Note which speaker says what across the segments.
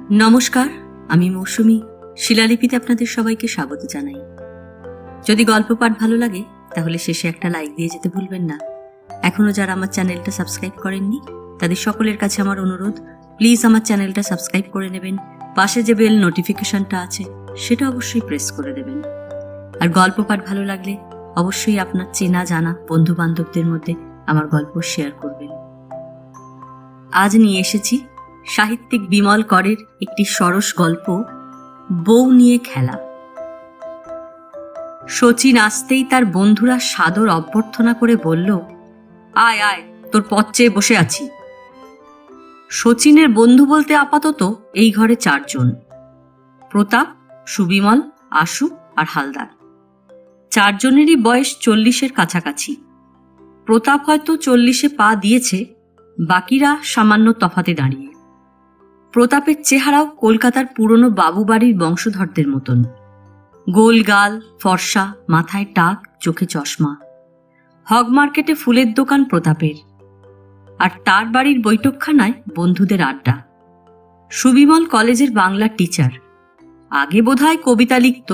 Speaker 1: নমস্কার, আমি মৌসুমী। শিলালিপিতে আপনাদের সবাইকে স্বাগত জানাই। যদি গল্প পাঠ ভালো লাগে তাহলে শেষে একটা লাইক দিয়ে যেতে ভুলবেন না। এখনো যারা আমার চ্যানেলটা সাবস্ক্রাইব করেননি তাদের সকলের কাছে আমার অনুরোধ, প্লিজ আমার চ্যানেলটা সাবস্ক্রাইব করে নেবেন। পাশে যে বেল নোটিফিকেশনটা আছে সেটা অবশ্যই প্রেস করে দেবেন। আর গল্প পাঠ ভালো লাগলে অবশ্যই আপনার চেনা জানা বন্ধু বান্ধবদের মধ্যে আমার গল্প শেয়ার করবেন। আজ নিয়ে এসেছি সাহিত্যিক বিমল করের একটি সরস গল্প, বউ নিয়ে খেলা। শচীন আসতেই তার বন্ধুরা সাদর অভ্যর্থনা করে বলল, আয় আয়, তোর পথ চেয়ে বসে আছি। শচীনের বন্ধু বলতে আপাতত এই ঘরে 4 জন: প্রতাপ, সুবিমল, আশু আর হালদার। 4 জনেরই বয়স 40-এর কাছাকাছি। প্রতাপ হয়তো 40-এ পা দিয়েছে, বাকিরা সামান্য তফাতে দাঁড়িয়ে। প্রতাপের চেহারাও কলকাতার পুরনো বাবু বাড়ির বংশধরদের মতন। গোল গাল, ফর্সা, মাথায় টাক, চোখে চশমা। হগ মার্কেটে ফুলের দোকান প্রতাপের, আর তার বাড়ির বৈঠকখানায় বন্ধুদের আড্ডা। সুবিমল কলেজের বাংলার টিচার। আগে বোধহয় কবিতা লিখত,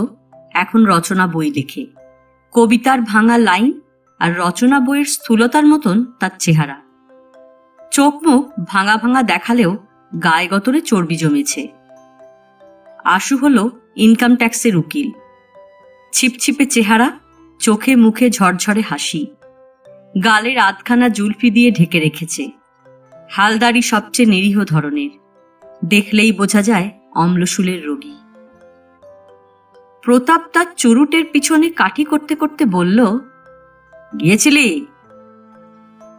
Speaker 1: এখন রচনা বই লেখে। কবিতার ভাঙা লাইন আর রচনা বইয়ের স্থূলতার মতন তার চেহারা। চোখ মুখ ভাঙা ভাঙা দেখালেও গায়ে গতরে চর্বি জমেছে। আশু হল ইনকাম ট্যাক্সের উকিল। ছিপছিপে চেহারা, চোখে মুখে ঝরঝরে হাসি, গালের আধখানা জুলফি দিয়ে ঢেকে রেখেছে। হালদারই সবচেয়ে নিরীহ ধরনের, দেখলেই বোঝা যায় অম্লশূলের রোগী। প্রতাপ তার চুরুটের পিছনে কাঠি করতে করতে বলল, গিয়েছিলি?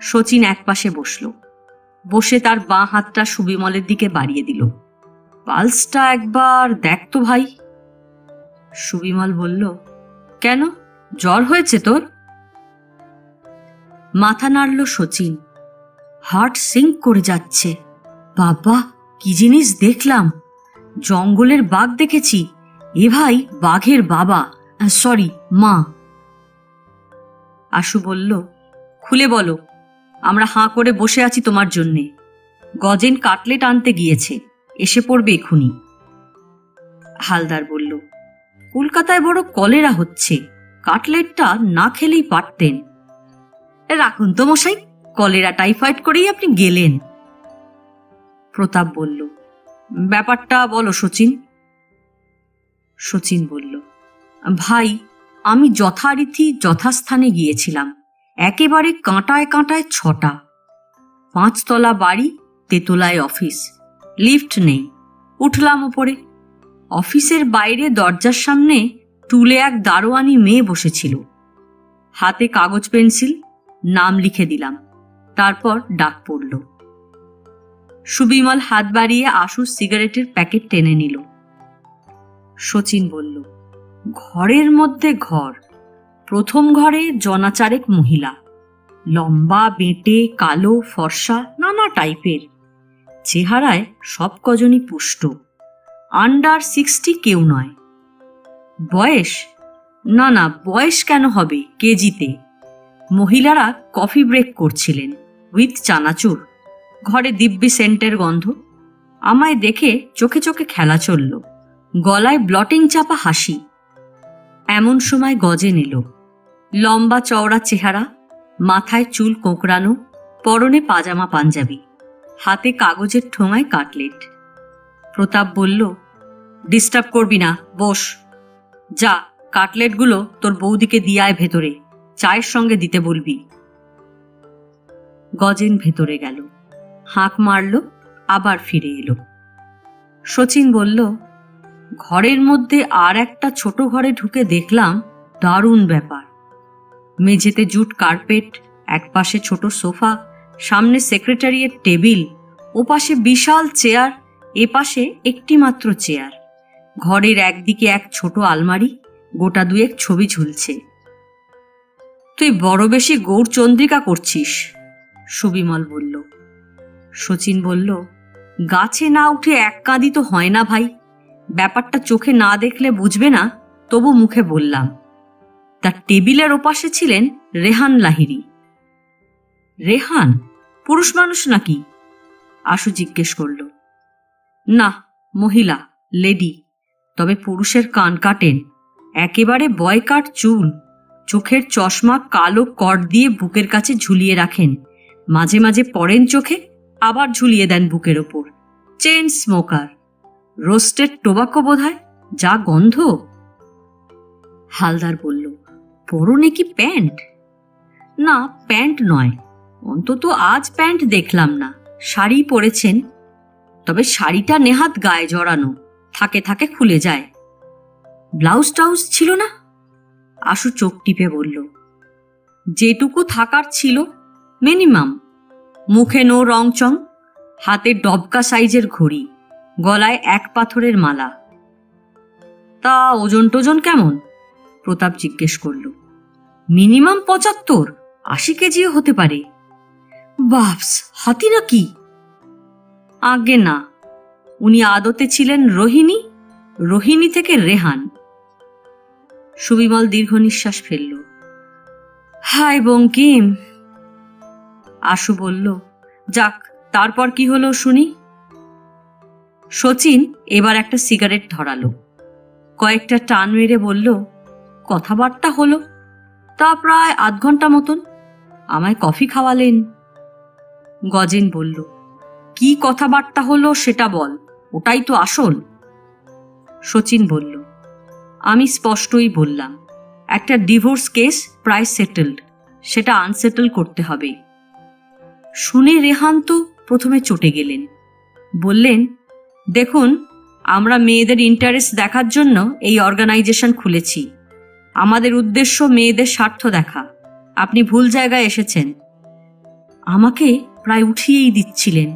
Speaker 1: শচীন একপাশে বসল, বসে তার বাঁ হাতটা সুবিমলের দিকে বাড়িয়ে দিল। পালসটা একবার দেখ তো ভাই। সুবিমল বলল, কেন, জ্বর হয়েছে তোর? মাথা নাড়ল শচীন। হার্ট সিঙ্ক করে যাচ্ছে। বাবা, কি জিনিস দেখলাম! জঙ্গলের বাঘ দেখেছি। এ ভাই বাঘের বাবা, সরি মা। আশু বলল, খুলে বলো, আমরা হাঁ করে বসে আছি তোমার জন্যে। গজেন কাটলেট আনতে গিয়েছে, এসে পড়বে এখুনি। হালদার বলল, কলকাতায় বড় কলেরা হচ্ছে, কাটলেটটা না খেলেই পারতেন। রাখুন তো মশাই, কলেরা টাইফয়েড করেই আপনি গেলেন। প্রতাপ বলল, ব্যাপারটা বলো শচীন। শচীন বলল, ভাই, আমি যথারীতি যথাস্থানে গিয়েছিলাম। একেবারে কাঁটায় কাঁটায় 6টা। 5 তলা বাড়ি, তেতলায় অফিস। লিফট নেই। উঠলাম ওপরে। অফিসের বাইরে দরজার সামনে টুলে এক দারোয়ানি মেয়ে বসেছিল। হাতে কাগজ পেন্সিল, নাম লিখে দিলাম। তারপর ডাক পড়ল। সুবিমল হাত বাড়িয়ে আশুর সিগারেটের প্যাকেট টেনে নিল। শচীন বলল, ঘরের মধ্যে ঘর। প্রথম ঘরে জনাচারেক মহিলা, লম্বা, বেঁটে, কালো, ফর্সা, নানা টাইপের। চেহারায় সব কজনই পুষ্ট। আন্ডার 60 কেউ নয়। বয়স? না না, বয়স কেন হবে, কেজিতে। মহিলারা কফি ব্রেক করছিলেন, উইথ চানাচুর। ঘরে দিব্যি সেন্টের গন্ধ। আমায় দেখে চোখে চোখে খেলা চলল, গলায় ব্লটিং চাপা হাসি। এমন সময় গজেন এলো। লম্বা চওড়া চেহারা, মাথায় চুল কোঁকড়ানো, পরনে পাজামা পাঞ্জাবি, হাতে কাগজের ঠোঙায় কাটলেট। প্রতাপ বলল, ডিস্টার্ব করবি না, বস। যা, কাটলেটগুলো তোর বৌদিকে দিয়ে আয় ভেতরে, চায়ের সঙ্গে দিতে বলবি। গজেন ভেতরে গেল, হাঁক মারল, আবার ফিরে এলো। শচীন বলল, ঘরের মধ্যে আর একটা ছোট ঘরে ঢুকে দেখলাম দারুণ ব্যাপার। মেঝেতে জুট কার্পেট, একপাশে ছোট সোফা, সামনে সেক্রেটারিয়ের টেবিল, ওপাশে বিশাল চেয়ার, এপাশে একটি মাত্র চেয়ার। ঘরের একদিকে এক ছোট আলমারি, গোটা 2 ছবি ঝুলছে। তুই বড় বেশি গৌরচন্দ্রিকা করছিস, সুবিমল বলল। শচীন বলল, গাছে না উঠে এক কাঁদি তো হয় না ভাই। ব্যাপারটা চোখে না দেখলে বুঝবে না, তবু মুখে বললাম। তার টেবিলের ওপাশে ছিলেন রেহান লাহিড়ী। রেহান পুরুষ মানুষ নাকি? আশু জিজ্ঞেস করল। না, মহিলা, লেডি, তবে পুরুষের কান কাটেন, একেবারে বয়কাট চুল, চোখের চশমা কালো কট দিয়ে বুকের কাছে ঝুলিয়ে রাখেন, মাঝে মাঝে পড়েন চোখে, আবার ঝুলিয়ে দেন বুকের ওপর। চেন স্মোকার, রোস্টেড টোবাকো বোধহয়, যা গন্ধ। হালদার বলল, পরনে কি প্যান্ট? না, প্যান্ট নয়, অন্তত আজ প্যান্ট দেখলাম না, শাড়ি পরেছেন, তবে শাড়িটা নেহাত গায়ে জড়ানো, থাকে থাকে খুলে যায়। ব্লাউজ টাউজ ছিল না? আশু চোখ টিপে বলল, যেটুকু থাকার ছিল, মিনিমাম। মুখে নো রংচং, হাতে ডবকা সাইজের ঘড়ি, গলায় এক পাথরের মালা। তা ওজন টোজন কেমন? প্রতাপ জিজ্ঞেস করল। মিনিমাম 75-80 কেজিও হতে পারে। বাপস, হাতি নাকি? আগে না, উনি আদতে ছিলেন রোহিণী, রোহিণী থেকে রেহান। সুবিমল দীর্ঘ নিঃশ্বাস ফেলল। হায় বঙ্কিম। আশু বলল, যাক, তারপর কি হলো শুনি। শচীন এবার একটা সিগারেট ধরালো, কয়েকটা টান মেরে বলল, কথাবার্তা হলো, তা প্রায় আধ ঘন্টা মতন। আমায় কফি খাওয়ালেন। গজেন বলল, কি কথাবার্তা হলো সেটা বল, ওটাই তো আসল। শচীন বলল, আমি স্পষ্টই বললাম, একটা ডিভোর্স কেস প্রায় সেটেলড, সেটা আনসেটেল করতে হবে। শুনে রেহান তো প্রথমে চটে গেলেন, বললেন, দেখুন, আমরা মেয়েদের ইন্টারেস্ট দেখার জন্য এই অর্গানাইজেশন খুলেছি। আমাদের উদ্দেশ্য মেয়েদের স্বার্থ দেখা। আপনি ভুল জায়গায় এসেছেন। আমাকে প্রায় উঠিয়েই দিচ্ছিলেন,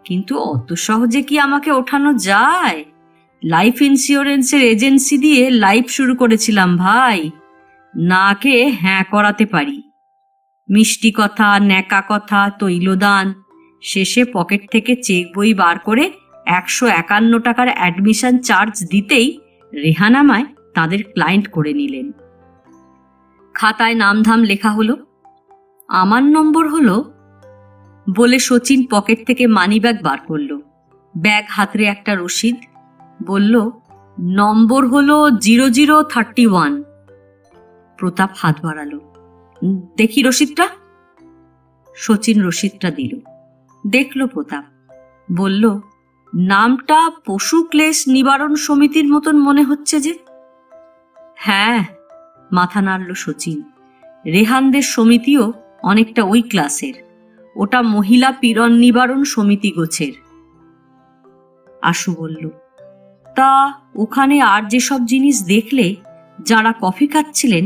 Speaker 1: কিন্তু অত সহজে কি আমাকে ওঠানো যায়? লাইফ ইন্স্যুরেন্সের এজেন্সি দিয়ে লাইফ শুরু করেছিলাম ভাই, নাকে হ্যাঁ করাতে পারি। মিষ্টি কথা, ন্যাকা কথা, তৈলদান, শেষে পকেট থেকে চেক বই বার করে 151 টাকার অ্যাডমিশন চার্জ দিতেই রেহানামায় তাদের ক্লায়েন্ট করে নিলেন। খাতায় নামধাম লেখা হলো, আমার নম্বর হলো বলে শচীন পকেট থেকে মানি ব্যাগ বার করল, ব্যাগ হাতরে একটা রসিদ, বলল, নম্বর হলো 0031। প্রতাপ হাত বাড়ালো, দেখি রসিদটা। শচীন রসিদটা দিল, দেখল প্রতাপ, বলল, নামটা পশু ক্লেশ নিবারণ সমিতির মতন মনে হচ্ছে যে। হ্যাঁ, মাথা নাড়ল শচীন, রেহানদের সমিতিও অনেকটা ওই ক্লাসের, ওটা মহিলা পীড়ন নিবারণ সমিতি গোছের। আশু বলল, তা ওখানে আর যেসব জিনিস দেখলে, যারা কফি খাচ্ছিলেন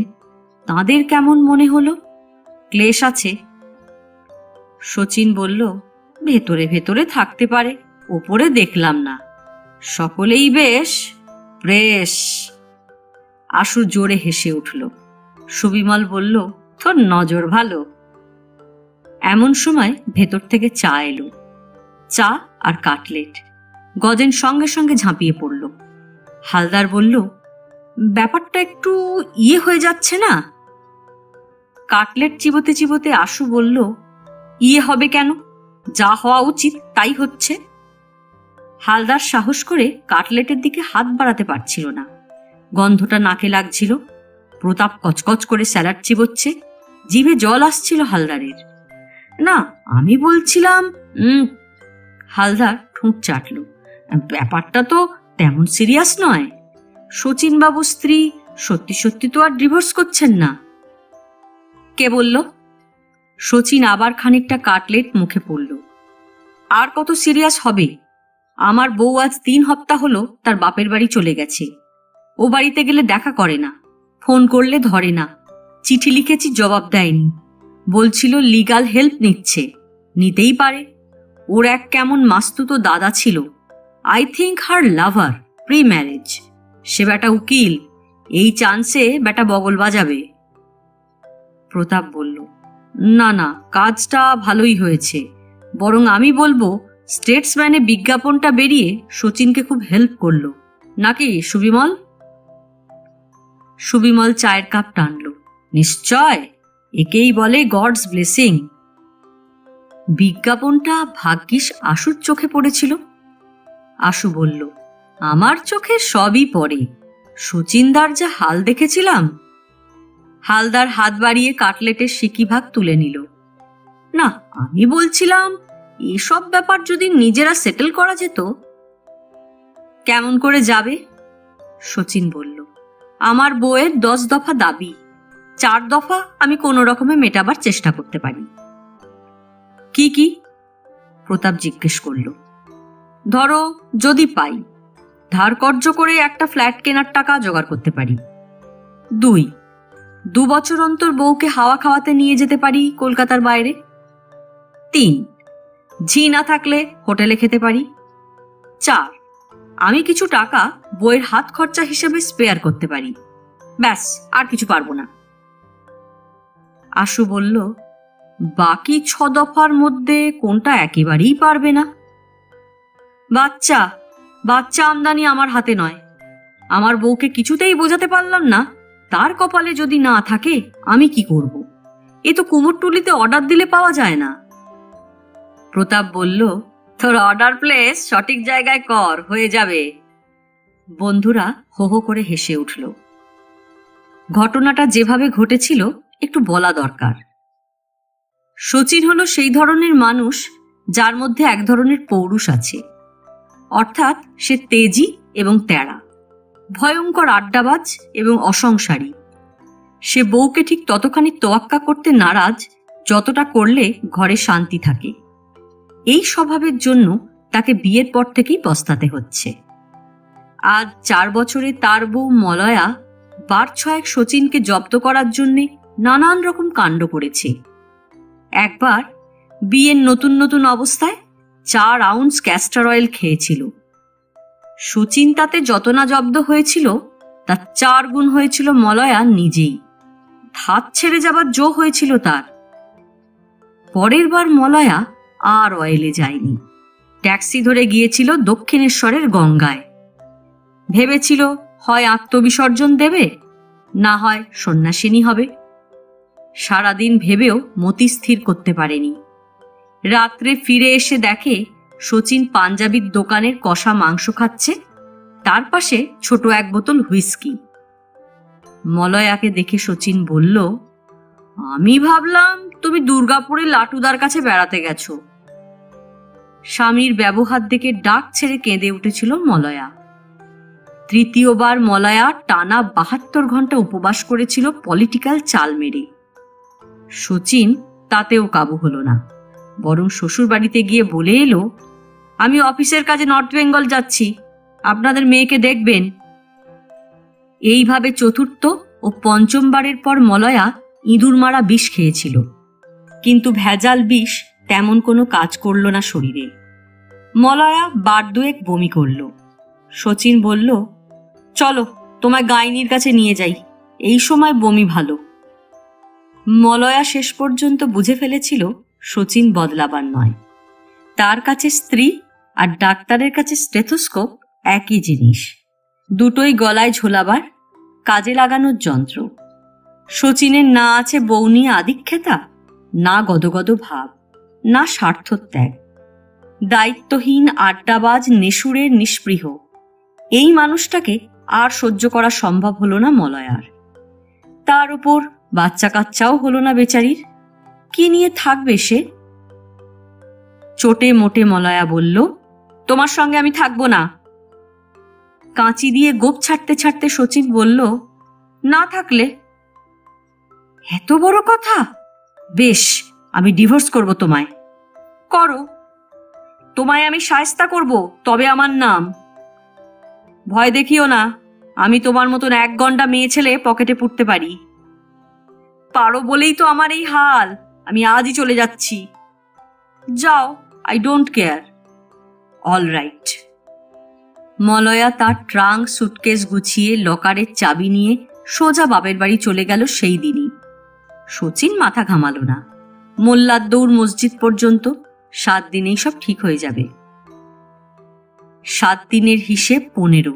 Speaker 1: তাদের কেমন মনে হলো? ক্লেশ আছে? শচীন বলল, ভেতরে ভেতরে থাকতে পারে, ওপরে দেখলাম না, সকলেই বেশ প্রেস। আশু জোরে হেসে উঠল। সুবিমল বলল, তোর নজর ভালো। এমন সময় ভেতর থেকে চা এলো, চা আর কাটলেট। গজেন সঙ্গে সঙ্গে ঝাঁপিয়ে পড়ল। হালদার বলল, ব্যাপারটা একটু হয়ে যাচ্ছে না? কাটলেট চিবোতে চিবোতে আশু বলল, হবে কেন, যা হওয়া উচিত তাই হচ্ছে। হালদার সাহস করে কাটলেটের দিকে হাত বাড়াতে পারছিল না, গন্ধটা নাকে লাগছিল। প্রতাপ কচকচ করে স্যালাড চিবোচ্ছে, জিভে জল আসছিল হালদারের। না, আমি বলছিলাম। হালদার ঠোঁট চাটল, ব্যাপারটা তো তেমন সিরিয়াস নয়। শচীনবাবুর স্ত্রী সত্যি সত্যি তো আর ডিভোর্স করছেন না। কে বলল? শচীন আবার খানিকটা কাটলেট মুখে পড়ল। আর কত সিরিয়াস হবে? আমার বউ আজ 3 সপ্তাহ হলো তার বাপের বাড়ি চলে গেছে। ও বাড়িতে গেলে দেখা করে না, ফোন করলে ধরে না, চিঠি লিখেছি জবাব দেয়নি, বলছিল লিগাল হেল্প নিচ্ছে, নিতেই পারে। ওর এক কেমন মাস্তুতো দাদা ছিল, I think her lover, pre marriage. সে বেটা উকিল, এই চান্সে বেটা বগল বাজাবে। প্রতাপ বলল, না না, কাজটা ভালোই হয়েছে, বরং আমি বলবো স্টেটসম্যানে বিজ্ঞাপনটা বেরিয়ে শচীনকে খুব হেল্প করলো, নাকি সুবিমল? সুবিমল চায়ের কাপ টানল। নিশ্চয়, একেই বলে গডস ব্লেসিং। বিজ্ঞাপনটা ভাগ্যিস আশুর চোখে পড়েছিল। আশু বলল, আমার চোখে সবই পড়ে। শচীনদার যা হাল দেখেছিলাম। হালদার হাত বাড়িয়ে কাটলেটের সিকিভাগ তুলে নিল। না, আমি বলছিলাম এসব ব্যাপার যদি নিজেরা সেটেল করা যেত। কেমন করে যাবে? শচীন বলল, আমার বউয়ের 10 দফা দাবি, 4 দফা আমি কোনো রকমে মেটাবার চেষ্টা করতে পারি। কি কি? প্রতাপ জিজ্ঞেস করল। ধরো যদি পাই, ধার কর্জ করে একটা ফ্ল্যাট কেনার টাকা জোগাড় করতে পারি। 2 বছর অন্তর বউকে হাওয়া খাওয়াতে নিয়ে যেতে পারি কলকাতার বাইরে। 3 ঝি না থাকলে হোটেলে খেতে পারি। 4 আমি কিছু টাকা বইয়ের হাত খরচা হিসেবে স্পেয়ার করতে পারি। ব্যাস, আর কিছু পারবো না। আশু বলল, বাকি 6 দফার মধ্যে কোনটা একেবারেই পারবে না? বাচ্চা আমদানি আমার হাতে নয়। আমার বউকে কিছুতেই বোঝাতে পারলাম না তার কপালে যদি না থাকে আমি কি করব। এ তো কুমোরটুলিতে অর্ডার দিলে পাওয়া যায় না। প্রতাপ বলল, তোর অর্ডার প্লেস সঠিক জায়গায় কর, হয়ে যাবে। বন্ধুরা হো হো করে হেসে উঠল। ঘটনাটা যেভাবে ঘটেছিল একটু বলা দরকার। শচীন হলো সেই ধরনের মানুষ যার মধ্যে এক ধরনের পৌরুষ আছে, অর্থাৎ সে তেজি এবং তেড়া, ভয়ঙ্কর আড্ডাবাজ এবং অসংসারী। সে বউকে ঠিক ততখানি তোয়াক্কা করতে নারাজ যতটা করলে ঘরে শান্তি থাকে। এই স্বভাবের জন্য তাকে বিয়ের পর থেকেই পস্তাতে হচ্ছে। আজ 4 বছরে তার বউ মলয়া 6 শচীনকে জব্দ করার জন্য নানান রকম কাণ্ড করেছে। একবার বিয়ের নতুন নতুন অবস্থায় 4 আউন্স ক্যাস্টর অয়েল খেয়েছিল। শচীন তাতে যত না জব্দ হয়েছিল তার 4 গুণ হয়েছিল মলয়া নিজেই। হাত ছেড়ে যাবার জো হয়েছিল তার। পরের বার মলয়া আর অয়েলে যায়নি। ট্যাক্সি ধরে গিয়েছিল দক্ষিণেশ্বরের গঙ্গায়। ভেবেছিল হয় আত্মবিসর্জন দেবে, না হয় সন্ন্যাসিনী হবে। সারাদিন ভেবেও মতি স্থির করতে পারেনি। রাত্রে ফিরে এসে দেখে শচীন পাঞ্জাবির দোকানের কষা মাংস খাচ্ছে, তার পাশে ছোট 1 বোতল হুইস্কি। মলয়াকে দেখে শচীন বলল, আমি ভাবলাম তুমি দুর্গাপুরে লাটুদার কাছে বেড়াতে গেছো। স্বামীর ব্যবহার দেখে ডাক ছেড়ে কেঁদে উঠেছিল মলয়া। তৃতীয়বার মলয়া টানা 72 ঘন্টা উপবাস করেছিল পলিটিক্যাল চাল মেরে। শচীন তাতেও কাবু হলো না, বরং শ্বশুর বাড়িতে গিয়ে বলে এলো, আমি অফিসের কাজে নর্থ বেঙ্গল যাচ্ছি, আপনাদের মেয়েকে দেখবেন। এইভাবে 4র্থ ও 5মবারের পর মলয়া ইঁদুর মারা বিষ খেয়েছিল, কিন্তু ভেজাল বিষ তেমন কোনো কাজ করল না শরীরে। মলয়া 2 বার বমি করল। শচীন বলল, চলো তোমায় গাইনির কাছে নিয়ে যাই, এই সময় বমি ভালো। মলয়া শেষ পর্যন্ত বুঝে ফেলেছিল শচীন বদলাবার নয়। তার কাছে স্ত্রী আর ডাক্তারের কাছে স্টেথোস্কোপ একই জিনিস, দুটোই গলায় ঝোলাবার, কাজে লাগানোর যন্ত্র। শচীনের না আছে বউ নিয়ে আদিক্ষেতা, না গদগদ ভাব, না স্বার্থত্যাগ। দায়িত্বহীন আড্ডাবাজ নেশুরের নিষ্পৃহ এই মানুষটাকে আর সহ্য করা সম্ভব হলো না মলয়ার। তার উপর বাচ্চা কাচ্চাও হলো না বেচারির, কি নিয়ে থাকবে সে? চোটে মোটে মলয়া বলল, তোমার সঙ্গে আমি থাকবো না। কাঁচি দিয়ে গোপ ছাড়তে ছাড়তে শচীন বলল, না থাকলে? এত বড় কথা? বেশ, আমি ডিভোর্স করব তোমায়। করো, তোমায় আমি শায়েস্তা করব, তবে আমার নাম। ভয় দেখিও না, আমি তোমার মতন 1 ঘন্টা মেয়ে ছেলে পকেটে পুড়তে পারি। পারো বলেই তো আমার এই হাল, আমি আজই চলে যাচ্ছি। যাও, I don't care. All right. মলয়া তার ট্রাঙ্ক সুটকেস গুছিয়ে লকারের চাবি নিয়ে সোজা বাপের বাড়ি চলে গেল সেই দিনই। শচীন মাথা ঘামালো না। মোল্লার দৌড় মসজিদ পর্যন্ত, 7 দিনেই সব ঠিক হয়ে যাবে। 7 দিনের হিসেব 15,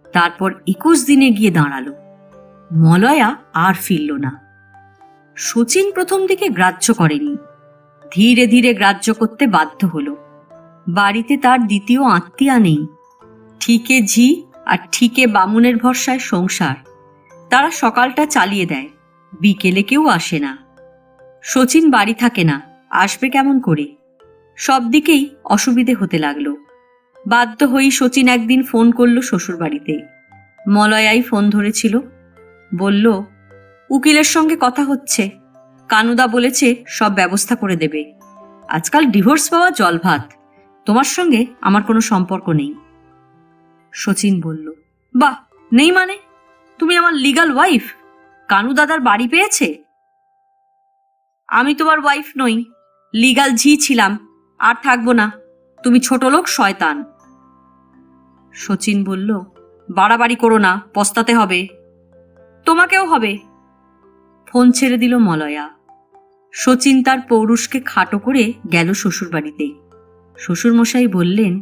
Speaker 1: তারপর 21 দিনে গিয়ে দাঁড়ালো। মলয়া আর ফিরল না। শচীন প্রথম দিকে গ্রাহ্য করেনি, ধীরে ধীরে গ্রাহ্য করতে বাধ্য হলো। বাড়িতে তার দ্বিতীয় আত্মীয়া নেই, ঠিকে ঝি আর ঠিকে বামুনের ভরসায় সংসার। তারা সকালটা চালিয়ে দেয়, বিকেলে কেউ আসে না। শচীন বাড়ি থাকে না, আসবে কেমন করে? সব দিকেই অসুবিধে হতে লাগলো। বাধ্য হয়েই শচীন একদিন ফোন করল শ্বশুর বাড়িতে। মলয়াই ফোন ধরেছিল। বলল, উকিলের সঙ্গে কথা হচ্ছে, কানুদা বলেছে সব ব্যবস্থা করে দেবে। আজকাল ডিভোর্স পাওয়া জলভাত, তোমার সঙ্গে আমার কোনো সম্পর্ক নেই। শচীন বলল, বাহ, নেই মানে? তুমি আমার লিগাল ওয়াইফ? কানু দাদার বাড়ি পেয়েছে? আমি তোমার ওয়াইফ নই, লিগাল ঝি ছিলাম, আর থাকবো না। তুমি ছোট লোক, শয়তান। শচীন বলল, বাড়াবাড়ি করো না, পস্তাতে হবে। তোমাকেও হবে। ফোন ছেড়ে দিল মলয়া। শচীন তার পৌরুষকে খাটো করে গেল শ্বশুর বাড়িতে। শ্বশুরমশাই বললেন,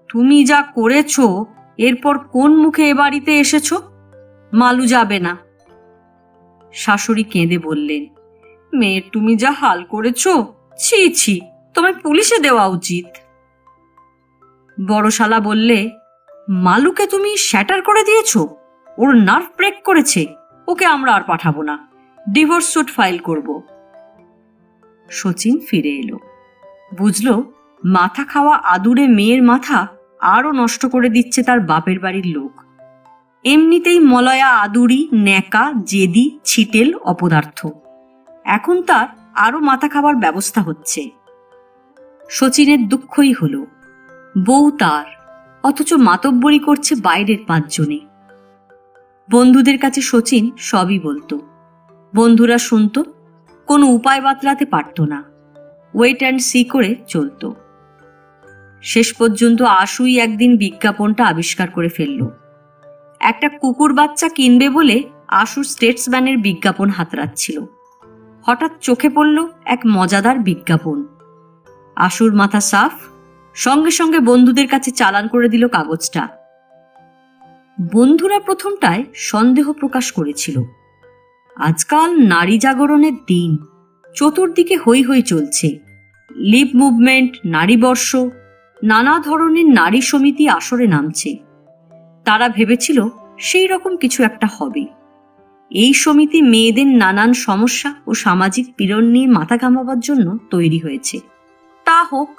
Speaker 1: তুমি যা করেছ, এরপর কোন মুখে এ বাড়িতে এসেছ? মালু যাবে না। শাশুড়ি কেঁদে বললেন, মেয়ের তুমি যা হাল করেছ, ছি ছি, তোমায় পুলিশে দেওয়া উচিত। বড় শালা বললে, মালুকে তুমি শ্যাটার করে দিয়েছ, ওর নার্ভ ব্রেক করেছে, ওকে আমরা আর পাঠাবো না, ডিভোর্স স্যুট ফাইল করব। শচীন ফিরে এলো। বুঝলো, মাথা খাওয়া আদুরে মেয়ের মাথা আরো নষ্ট করে দিচ্ছে তার বাপের বাড়ির লোক। এমনিতেই মলয়া আদুরি, ন্যাকা, জেদি, ছিটেল, অপদার্থ। এখন তার আরো মাথা খাবার ব্যবস্থা হচ্ছে। শচীনের দুঃখই হলো, বউ তার, অথচ মাতব্বরি করছে বাইরের 5 জনে। বন্ধুদের কাছে শচীন সবই বলতো। বন্ধুরা শুনত, কোনো উপায় বাতলাতে পারত না। ওয়েট অ্যান্ড সি করে চলত। শেষ পর্যন্ত আশুই একদিন বিজ্ঞাপনটা আবিষ্কার করে ফেলল। একটা কুকুর বাচ্চা কিনবে বলে আশু স্টেটসম্যানের বিজ্ঞাপন হাতড়াচ্ছিল। হঠাৎ চোখে পড়ল এক মজাদার বিজ্ঞাপন। আশুর মাথা সাফ, সঙ্গে সঙ্গে বন্ধুদের কাছে চালান করে দিল কাগজটা। বন্ধুরা প্রথমটায় সন্দেহ প্রকাশ করেছিল। আজকাল নারী জাগরণের দিন, চতুর্দিকে হই হই চলছে। লিভ মুভমেন্ট, নারী বর্ষ, নানা ধরনের নারী সমিতি আসরে নামছে। তারা ভেবেছিল সেই রকম কিছু একটা হবে। এই সমিতি মেয়েদের নানান সমস্যা ও সামাজিক পীড়ন নিয়ে মাথা ঘামাবার জন্য তৈরি হয়েছে। তা হোক,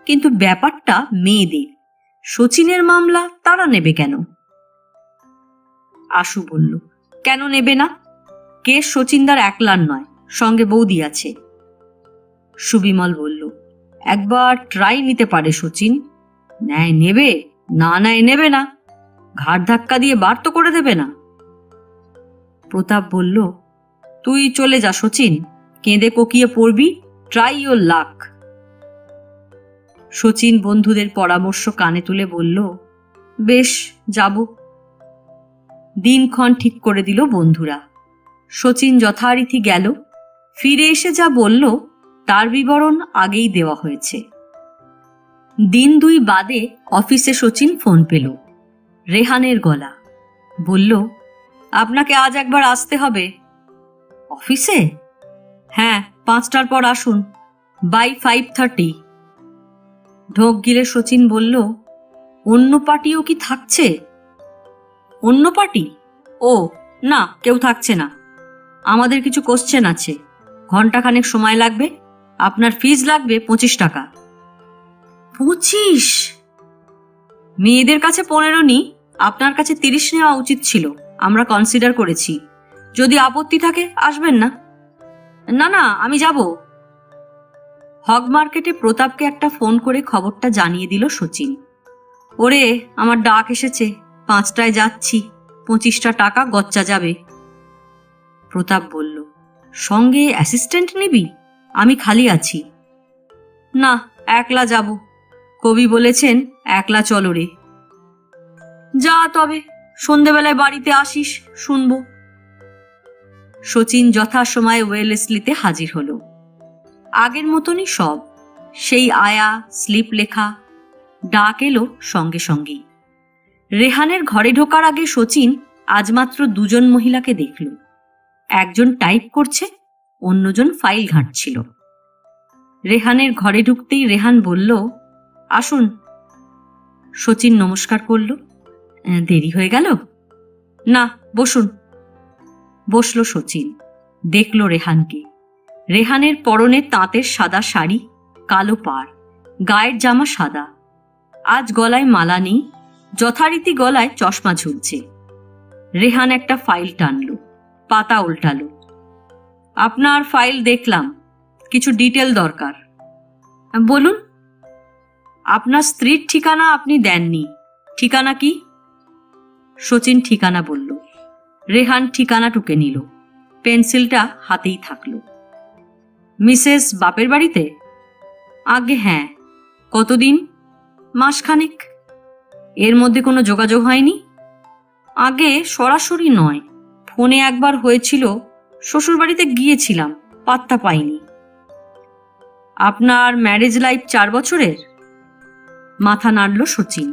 Speaker 1: কিন্তু ব্যাপারটা মেয়েদের। শচীনের মামলা তারা নেবে কেন? আশু বলল, কেন নেবে না? কেস শচীনদার একলার নয়, সঙ্গে বৌদি আছে। সুবিমল বলল, একবার ট্রাই নিতে পারে শচীন। ন্যায় নেবে? না, ন্যায় নেবে না, ঘাড় ধাক্কা দিয়ে বার তো করে দেবে না। প্রতাপ বলল, তুই চলে যা শচীন, কেঁদে কোকিয়ে পড়বি, ট্রাই ইওর লাক। শচীন বন্ধুদের পরামর্শ কানে তুলে বলল, বেশ, যাব। দিনক্ষণ ঠিক করে দিল বন্ধুরা। শচীন যথারীতি গেল। ফিরে এসে যা বলল তার বিবরণ আগেই দেওয়া হয়েছে। দিন 2 বাদে অফিসে শচীন ফোন পেল। রেহানের গলা। বলল, আপনাকে আজ একবার আসতে হবে। অফিসে? হ্যাঁ, 5টার পর আসুন, বাই 5:30। ঢোক গিলে শচীন বলল, অন্য পার্টিও কি থাকছে? অন্য পার্টি? ও না, কেউ থাকছে না। আমাদের কিছু কোশ্চেন আছে, ঘন্টাখানেক সময় লাগবে। আপনার ফিজ লাগবে 25 টাকা। 25? মেয়েদের কাছে 15 নি, আপনার কাছে 30 নেওয়া উচিত ছিল। আমরা কনসিডার করেছি। যদি আপত্তি থাকে আসবেন না। না না, আমি যাব। হগ মার্কেটে প্রতাপকে একটা ফোন করে খবরটা জানিয়ে দিল শচীন। ওরে, আমার ডাক এসেছে, 5টায় যাচ্ছি, 25টা টাকা গচ্চা যাবে। প্রতাপ বলল, সঙ্গে অ্যাসিস্ট্যান্ট নিবি? আমি খালি আছি। না, একলা যাব। কবি বলেছেন, একলা চলো রে। যা তবে, সন্ধেবেলায় বাড়িতে আসিস, শুনবো। শচীন যথাসময়ে ওয়েলেসলিতে হাজির হলো। আগের মতনই সব, সেই আয়া, স্লিপ লেখা। ডাক এলো সঙ্গে সঙ্গেই। রেহানের ঘরে ঢোকার আগে শচীন আজ মাত্র 2 জন মহিলাকে দেখল। একজন টাইপ করছে, অন্যজন ফাইল ঘাঁটছিল। রেহানের ঘরে ঢুকতেই রেহান বলল, আসুন। শচীন নমস্কার করল। দেরি হয়ে গেল? না, বসুন। বসল শচীন। দেখল রেহানকে। রেহানের পরনে তাঁতের সাদা শাড়ি, কালো পাড়, গায়ের জামা সাদা। আজ গলায় মালা নেই, যথারীতি গলায় চশমা ঝুলছে। রেহান একটা ফাইল টানল, পাতা উল্টালো। আপনার ফাইল দেখলাম, কিছু ডিটেল দরকার। বলুন। আপনার স্ত্রীর ঠিকানা আপনি দেননি, ঠিকানা কি? শচীন ঠিকানা বলল। রেহান ঠিকানা টুকে নিল, পেন্সিলটা হাতেই থাকল। মিসেস বাপের বাড়িতে? আগে হ্যাঁ। কতদিন? মাসখানেক। এর মধ্যে কোনো যোগাযোগ হয়নি? আগে সরাসরি নয়, ফোনে একবার হয়েছিল, শ্বশুরবাড়িতে গিয়েছিলাম, পাত্তা পাইনি। আপনার ম্যারেজ লাইফ 4 বছরের? মাথা নাড়ল শচীন।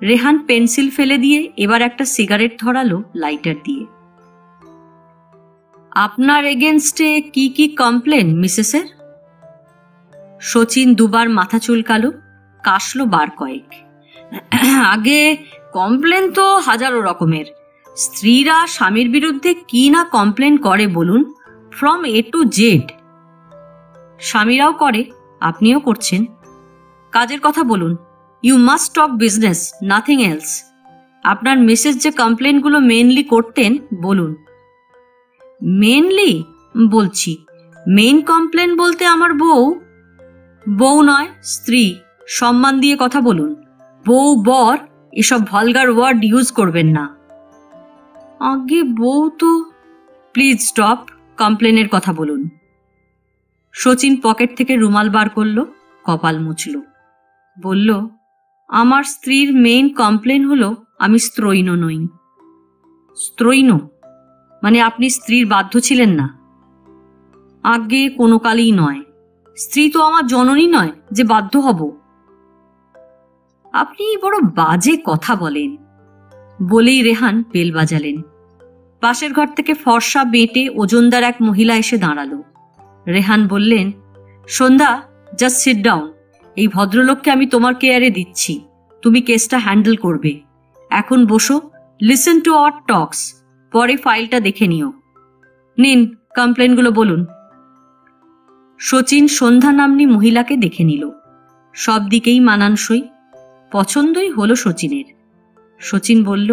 Speaker 1: রেহান পেন্সিল ফেলে দিয়ে এবার একটা সিগারেট ধরালো লাইটার দিয়ে। আপনার এগেনস্টে কি কি কমপ্লেন মিসেসের? শচীন দুবার মাথা চুলকালো, কাশলো বার কয়েক। আগে কমপ্লেন তো হাজারো রকমের। স্ত্রীরা স্বামীর বিরুদ্ধে কি না কমপ্লেন করে বলুন, ফ্রম এ টু জেড। স্বামীরাও করে, আপনিও করছেন। কাজের কথা বলুন। You must talk business, nothing else. আপনার মিসেস যে কমপ্লেনগুলো মেনলি করতেন বলুন। মেনলি বলছি, মেইন কমপ্লেন বলতে আমার বউ। বউ নয়, স্ত্রী। সম্মান দিয়ে কথা বলুন। বউ, বর এসব ভলগার ওয়ার্ড ইউজ করবেন না। আগে বউ তো। প্লিজ স্টপ, কমপ্লেনের কথা বলুন। শচীন পকেট থেকে রুমাল বার করল, কপাল মুছল। বলল, আমার স্ত্রীর মেইন কমপ্লেন হলো আমি স্ত্রৈণ নই। স্ত্রৈণ মানে আপনি স্ত্রীর বাধ্য ছিলেন না? আগে কোনো কালেই নয়। স্ত্রী তো আমার জননী নয় যে বাধ্য হব। আপনি বড় বাজে কথা বলেন। বলেই রেহান বেল বাজালেন। পাশের ঘর থেকে ফর্সা বেঁটে ওজনদার এক মহিলা এসে দাঁড়ালো। রেহান বললেন, সন্ধ্যা, জাস্ট সিট ডাউন। এই ভদ্রলোককে আমি তোমার কেয়ারে দিচ্ছি, তুমি কেসটা হ্যান্ডেল করবে। এখন বসো, লিসেন টু আওয়ার টক্স, পরে ফাইলটা দেখে নিও। নিন, কমপ্লেনগুলো বলুন। শচীন সন্ধ্যা নাম্নী মহিলাকে দেখে নিল। সব দিকেই মানানসই, পছন্দই হলো শচীনের। শচীন বলল,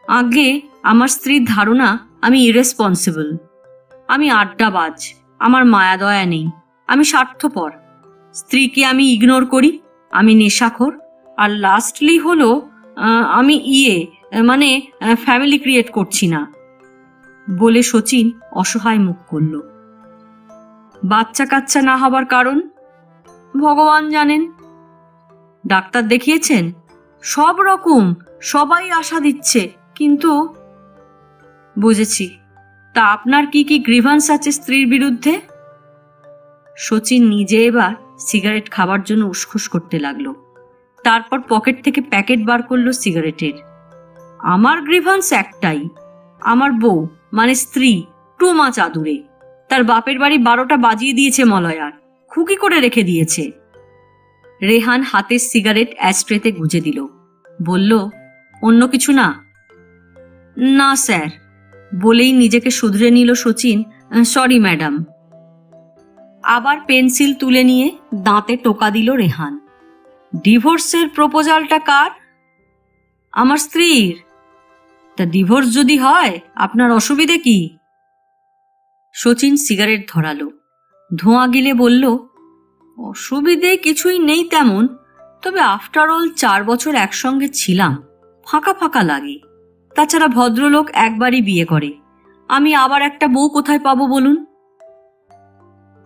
Speaker 1: আগে আমার স্ত্রীর ধারণা আমি ইরেসপন্সিবল, আমি আড্ডাবাজ, আমার মায়া দয়া নেই, আমি স্বার্থপর, স্ত্রীকে আমি ইগনোর করি, আমি নেশাখোর, আর লাস্টলি হলো আমি মানে ফ্যামিলি ক্রিয়েট করছি না। বলে শচীন অসহায় মুখ করল। বাচ্চা কাচ্চা না হবার কারণ ভগবান জানেন। ডাক্তার দেখিয়েছেন? সব রকম, সবাই আশা দিচ্ছে, কিন্তু। বুঝেছি। তা আপনার কি কি গ্রিভান্স আছে স্ত্রীর বিরুদ্ধে? শচীন নিজে এবার সিগারেট খাবার জন্য উসখুস করতে লাগলো। তারপর পকেট থেকে প্যাকেট বার করলো সিগারেটের। আমার গ্রিভান্স একটাই, আমার বউ মানে স্ত্রী টু মাচ আদুরে। তার বাপের বাড়ি 12টা বাজিয়ে দিয়েছে মলয়ার, খুকি করে রেখে দিয়েছে। রেহান হাতের সিগারেট অ্যাস্ট্রেতে গুজে দিল। বলল, অন্য কিছু না? না স্যার। বলেই নিজেকে শুধরে নিল শচীন, সরি ম্যাডাম। আবার পেন্সিল তুলে নিয়ে দাঁতে টোকা দিল রেহান। ডিভোর্সের প্রপোজালটা কার? আমার স্ত্রীর। তা ডিভোর্স যদি হয় আপনার অসুবিধে কি? শচীন সিগারেট ধরালো, ধোঁয়া গিলে বলল, অসুবিধে কিছুই নেই তেমন, তবে আফটার অল 4 বছর একসঙ্গে ছিলাম, ফাঁকা ফাঁকা লাগে। তাছাড়া ভদ্রলোক একবারই বিয়ে করে, আমি আবার একটা বউ কোথায় পাবো বলুন?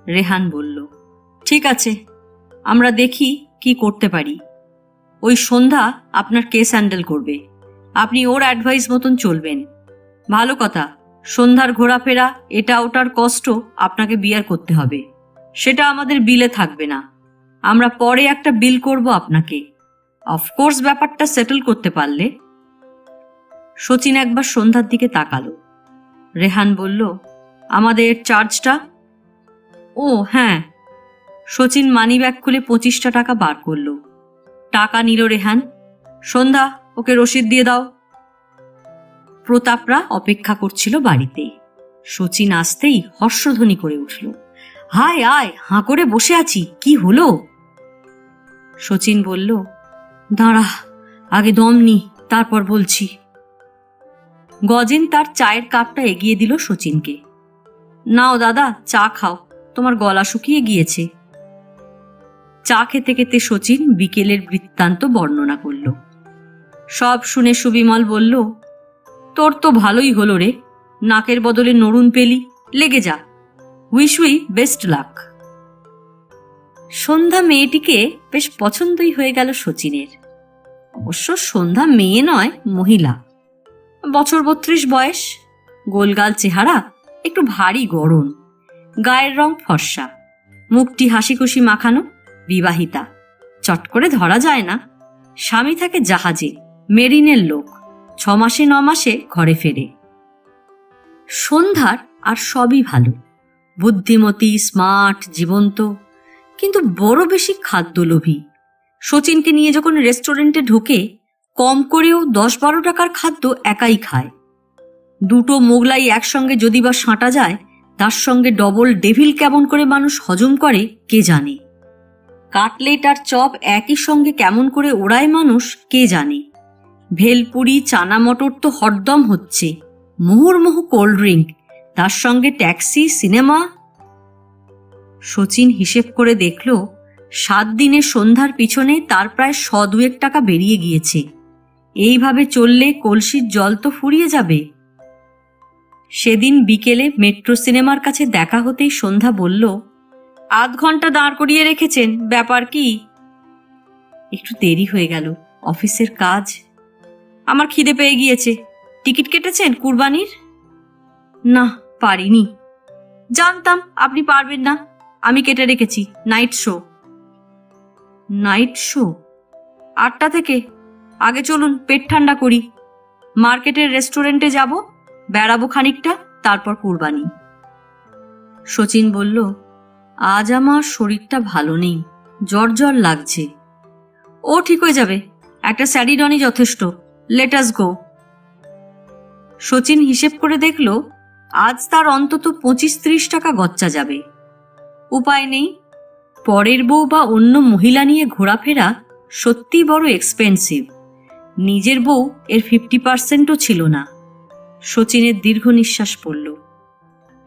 Speaker 1: রেহান বলল, ঠিক আছে, আমরা দেখি কি করতে পারি। ওই সন্ধ্যা আপনার কেস হ্যান্ডেল করবে, আপনি ওর অ্যাডভাইস মতন চলবেন। ভালো কথা, সন্ধ্যার ঘোরাফেরা এটা ওটার কষ্ট আপনাকে বিয়ার করতে হবে, সেটা আমাদের বিলে থাকবে না। আমরা পরে একটা বিল করব আপনাকে, অফকোর্স ব্যাপারটা সেটেল করতে পারলে। শচীন একবার সন্ধ্যার দিকে তাকালো। রেহান বলল, আমাদের চার্জটা? ও হ্যাঁ। শচীন মানি ব্যাগ খুলে 25টা টাকা বার করল। টাকা নিল রেহান। সন্ধ্যা, ওকে রসিদ দিয়ে দাও। প্রতাপরা অপেক্ষা করছিল বাড়িতে। শচীন আসতেই হর্ষধ্বনি করে উঠল, হায় আয়, হাঁ করে বসে আছি, কি হলো? শচীন বলল, দাঁড়া, আগে দম নি, তারপর বলছি। গজেন তার চায়ের কাপটা এগিয়ে দিল শচীনকে। নাও দাদা, চা খাও, তোমার গলা শুকিয়ে গিয়েছে। চা খেতে খেতে শচীন বিকেলের বৃত্তান্ত বর্ণনা করল। সব শুনে সুবিমল বলল, তোর তো ভালোই হলো রে, নাকের বদলে নড়ুন পেলি, লেগে যা। Wish we best luck. সন্ধ্যা মেয়েটিকে বেশ পছন্দই হয়ে গেল শচীনের। অবশ্য সন্ধ্যা মেয়ে নয়, মহিলা। বছর 32 বয়স, গোলগাল চেহারা, একটু ভারী গড়ন, গায়ের রং ফর্সা, মুখটি হাসি খুশি মাখানো, বিবাহিতা। চট করে ধরা যায় না। স্বামী থাকে জাহাজে, মেরিনের লোক, 6 মাসে 9 মাসে ঘরে ফেরে। সন্ধ্যার আর সবই ভালো, বুদ্ধিমতী, স্মার্ট, জীবন্ত, কিন্তু বড় বেশি খাদ্যলোভী। শচীনকে নিয়ে যখন রেস্টুরেন্টে ঢোকে, কম করেও 10-12 টাকার খাদ্য একাই খায়। 2টো মোগলাই একসঙ্গে যদি বা সাঁটা যায়, তার সঙ্গে ডবল ডেভিল কেমন করে মানুষ হজম করে কে জানে। কাটলেট আর চপ একই সঙ্গে কেমন করে ওড়ায় মানুষ কে জানে। ভেলপুরি, চানা মটর তো হরদম হচ্ছে, মুহুর্মুহু কোল্ড ড্রিঙ্ক, তার সঙ্গে ট্যাক্সি, সিনেমা। শচীন হিসেব করে দেখল, 7 দিনে সন্ধ্যার পিছনে তার প্রায় 100-2 টাকা বেরিয়ে গিয়েছে। এইভাবে চললে কলসির জল তো ফুরিয়ে যাবে। সেদিন বিকেলে মেট্রো সিনেমার কাছে দেখা হতেই সন্ধ্যা বলল, আধ ঘন্টা দাঁড় করিয়ে রেখেছেন, ব্যাপার কি? একটু দেরি হয়ে গেল, অফিসের কাজ। আমার খিদে পেয়ে গিয়েছে। টিকিট কেটেছেন কুরবানির? না, পারিনি। জানতাম আপনি পারবেন না, আমি কেটে রেখেছি, নাইট শো। Night show? 8টা থেকে? আগে চলুন, পেট ঠান্ডা করি। মার্কেটের রেস্টুরেন্টে যাব, বেড়াবো খানিকটা, তারপর কুরবানি। শচীন বলল, আজ আমার শরীরটা ভালো নেই, জ্বর জ্বর লাগছে। ও ঠিক হয়ে যাবে, একটা স্যারিডনই যথেষ্ট, লেট আস গো। শচীন হিসেব করে দেখল, আজ তার অন্তত 25-30 টাকা গচ্চা যাবে। উপায় নেই, পরের বউ বা অন্য মহিলা নিয়ে ঘোরাফেরা সত্যি বড় এক্সপেন্সিভ। নিজের বউ এর 50%ও ছিল না। শচীনের দীর্ঘ নিঃশ্বাস পড়ল।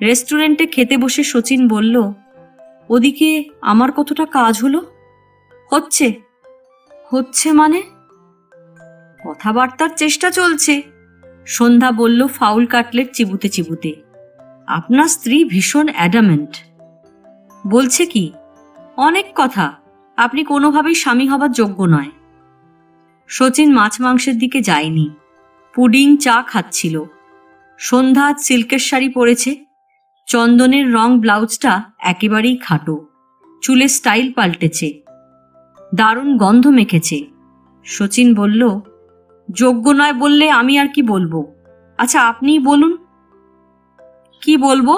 Speaker 1: রেস্টুরেন্টে খেতে বসে শচীন বলল, ওদিকে আমার কতটা কাজ হলো? হচ্ছে? হচ্ছে মানে? কথাবার্তার চেষ্টা চলছে, সন্ধ্যা বলল ফাউল কাটলেট চিবুতে চিবুতে। আপনার স্ত্রী ভীষণ অ্যাডামেন্ট। বলছে কি? অনেক কথা, আপনি কোনোভাবেই স্বামী হবার যোগ্য নয়। শচীন মাছ মাংসের দিকে যায়নি, পুডিং চা খাচ্ছিল। সন্ধ্যা সিল্কের শাড়ি পরেছে, চন্দনের রং ব্লাউজটা একেবারেই খাটো, চুলে স্টাইল পাল্টেছে, দারুণ গন্ধ মেখেছে। শচীন বলল, যোগ্য নয় বললে আমি আর কি বলবো? আচ্ছা আপনিই বলুন। কি বলবো?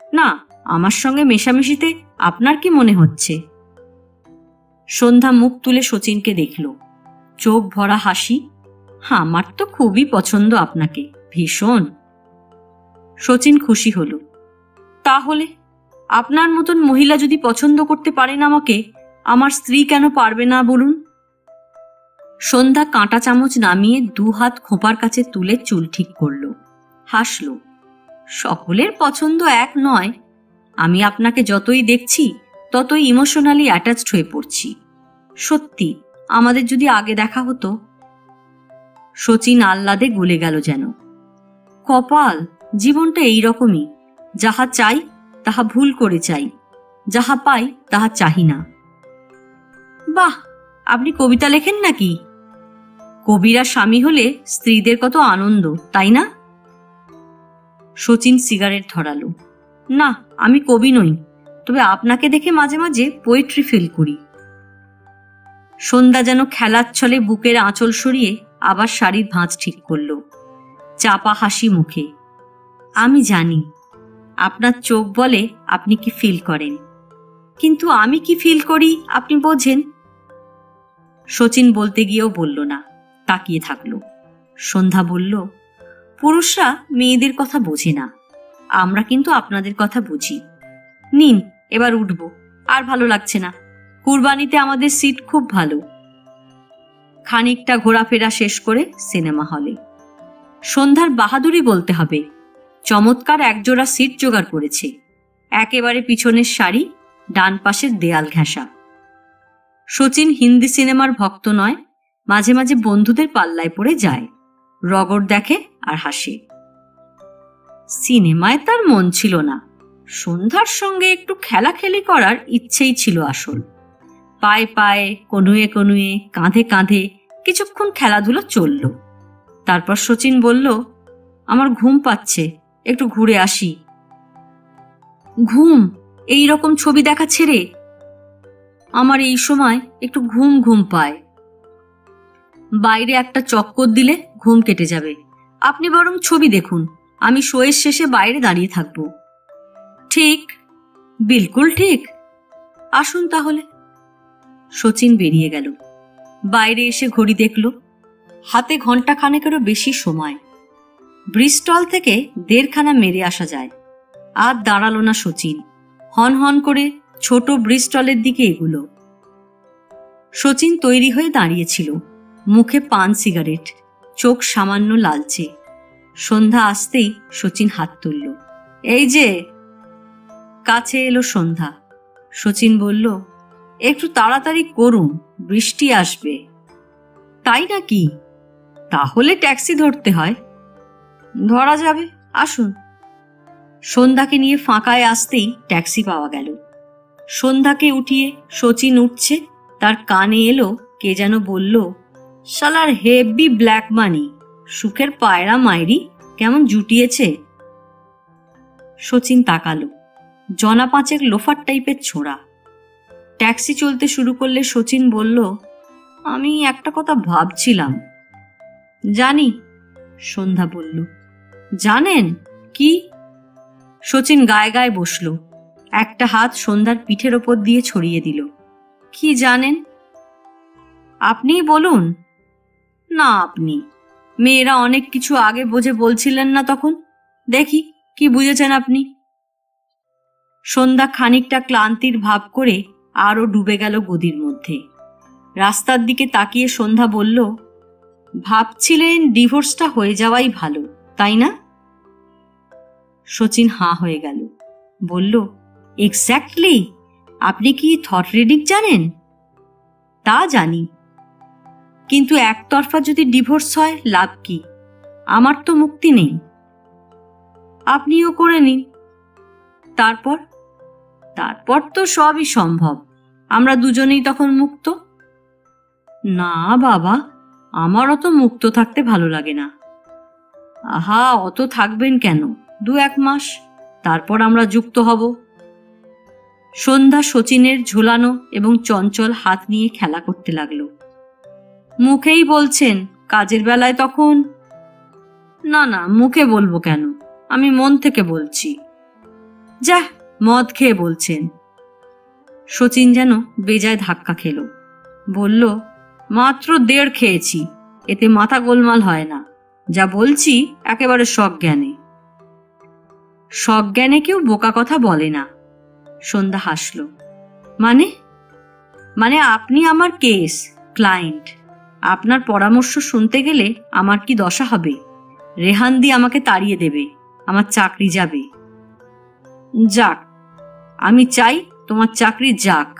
Speaker 1: না, আমার সঙ্গে মেশামেশিতে আপনার কি মনে হচ্ছে? সন্ধ্যা মুখ তুলে শচীনকে দেখল, চোখ ভরা হাসি। আমার তো খুবই পছন্দ আপনাকে, ভীষণ। শচীন খুশি হল। তাহলে আপনার মতন মহিলা যদি পছন্দ করতে পারেন আমাকে, আমার স্ত্রী কেন পারবে না বলুন? সন্ধ্যা কাঁটা চামচ নামিয়ে 2 হাত খোঁপার কাছে তুলে চুল ঠিক করল, হাসল। সকলের পছন্দ এক নয়। আমি আপনাকে যতই দেখছি ততই ইমোশনালি অ্যাটাচড হয়ে পড়ছি। সত্যি, আমাদের যদি আগে দেখা হতো। শচীন আহ্লাদে গলে গেল যেন। কপাল, জীবনটা এইরকমই, যাহা চাই তাহা ভুল করে চাই, যাহা পাই তাহা চাহি না। বাহ, আপনি কবিতা লেখেন নাকি? কবিরা স্বামী হলে স্ত্রীদের কত আনন্দ, তাই না? শচীন সিগারেট ধরালো। না, আমি কবি নই, তবে আপনাকে দেখে মাঝে মাঝে পোয়েট্রি ফিল করি। সন্ধ্যা যেন খেলার ছলে বুকের আঁচল সরিয়ে আবার শাড়ির ভাঁজ ঠিক করল, চাপা হাসি মুখে। আমি জানি আপনার চোখ বলে আপনি কি ফিল করেন, কিন্তু আমি কি ফিল করি আপনি বোঝেন? শচীন বলতে গিয়েও বলল না, তাকিয়ে থাকলো। সন্ধ্যা বলল, পুরুষরা মেয়েদের কথা বোঝে না, আমরা কিন্তু আপনাদের কথা বুঝি। নিন, এবার উঠব, আর ভালো লাগছে না। কুরবানিতে আমাদের সিট খুব ভালো। খানিকটা ঘোরাফেরা শেষ করে সিনেমা হলে। সন্ধ্যার বাহাদুরি বলতে হবে, চমৎকার একজোড়া সিট জোগাড় করেছে। একেবারে পিছনের সারি, ডান পাশের দেয়াল ঘেঁষা। শচীন হিন্দি সিনেমার ভক্ত নয়, মাঝে মাঝে বন্ধুদের পাল্লায় পড়ে যায়, রগড় দেখে আর হাসে। সিনেমায় তার মন ছিল না, সন্ধ্যার সঙ্গে একটু খেলাখেলি করার ইচ্ছেই ছিল আসল। পায়ে পায়ে, কনুয়ে কনুয়ে, কাঁধে কাঁধে কিছুক্ষণ খেলাধুলো চলল। তারপর শচীন বলল, আমার ঘুম পাচ্ছে, একটু ঘুরে আসি। ঘুম? এই রকম ছবি দেখা ছেড়ে? আমার এই সময় একটু ঘুম ঘুম পায়। বাইরে একটা চক্কর দিলে ঘুম কেটে যাবে। আপনি বরং ছবি দেখুন, আমি শোয়ের শেষে বাইরে দাঁড়িয়ে থাকব। ঠিক, বিলকুল ঠিক। আসুন তাহলে। শচীন বেরিয়ে গেল। বাইরে এসে ঘড়ি দেখল, হাতে ঘন্টা খানেকেরও বেশি সময়। ব্রিস্টল থেকে 1.5 খানা মেরে আসা যায়। আর দাঁড়ালো না শচীন, হন হন করে ছোট ব্রিস্টলের দিকে এগুলো। শচীন তৈরি হয়ে দাঁড়িয়েছিল, মুখে পান সিগারেট, চোখ সামান্য লালচে। সন্ধ্যা আসতেই শচীন হাত তুলল। এই যে। কাছে এলো সন্ধ্যা। শচীন বলল, একটু তাড়াতাড়ি করুন, বৃষ্টি আসবে। তাই নাকি? তাহলে ট্যাক্সি ধরতে হয়। ধরা যাবে, আসুন। সন্ধ্যাকে নিয়ে ফাঁকায় আসতেই ট্যাক্সি পাওয়া গেল। সন্ধ্যাকে উঠিয়ে শচীন উঠছে, তার কানে এলো কে যেন বলল, শালার হেভি ব্ল্যাক মানি, সুখের পায়রা মাইরি কেমন জুটিয়েছে। শচীন তাকালো, জনা 5 লোফার টাইপের ছোড়া। ট্যাক্সি চলতে শুরু করলে শচীন বলল, আমি একটা কথা ভাবছিলাম। জানি, সন্ধ্যা বলল। জানেন কি? শচীন গায়ে গায়ে বসল, একটা হাত সন্ধ্যার পিঠের ওপর দিয়ে ছড়িয়ে দিল। কি জানেন? আপনিই বলুন না। আপনি মেয়েরা অনেক কিছু আগে বোঝে বলছিলেন না তখন? দেখি কি বুঝেছেন আপনি। সন্ধ্যা খানিকটা ক্লান্তির ভাব করে আরো ডুবে গেল গদির মধ্যে। রাস্তার দিকে তাকিয়ে সন্ধ্যা বলল, ভাবছিলেন ডিভোর্সটা হয়ে যাওয়াই ভালো, তাই না? শচীন হাঁ হয়ে গেল, বলল, এক্স্যাক্টলি। আপনি কি থট রিডিং জানেন? তা জানি, কিন্তু একতরফা যদি ডিভোর্স হয় লাভ কি? আমার তো মুক্তি নেই। আপনিও করে নিন। তারপর? তারপর তো সবই সম্ভব, আমরা দুজনেই তখন মুক্ত। না বাবা, আমার অত মুক্ত থাকতে ভালো লাগে না। আহা, অত থাকবেন কেন? 2-1 মাস, তারপর আমরা যুক্ত হব। সন্ধ্যা শচীনের ঝুলানো এবং চঞ্চল হাত নিয়ে খেলা করতে লাগলো। মুখেই বলছেন, কাজের বেলায় তখন? না না, মুখে বলবো কেন, আমি মন থেকে বলছি। যা, মদ খেয়ে বলছেন। শচীন যেন বেজায় ধাক্কা খেল, বলল, মাত্র 1.5 খেয়েছি, এতে মাথা গোলমাল হয় না। যা বলছি একেবারে সজ্ঞানে। সজ্ঞানে কেউ বোকা কথা বলে না। সন্ধ্যা হাসল। মানে? মানে আপনি আমার কেস ক্লায়েন্ট, আপনার পরামর্শ শুনতে গেলে আমার কি দশা হবে? রেহানদি আমাকে তাড়িয়ে দেবে, আমার চাকরি যাবে। যাক, আমি চাই তোমার চাকরি যাক।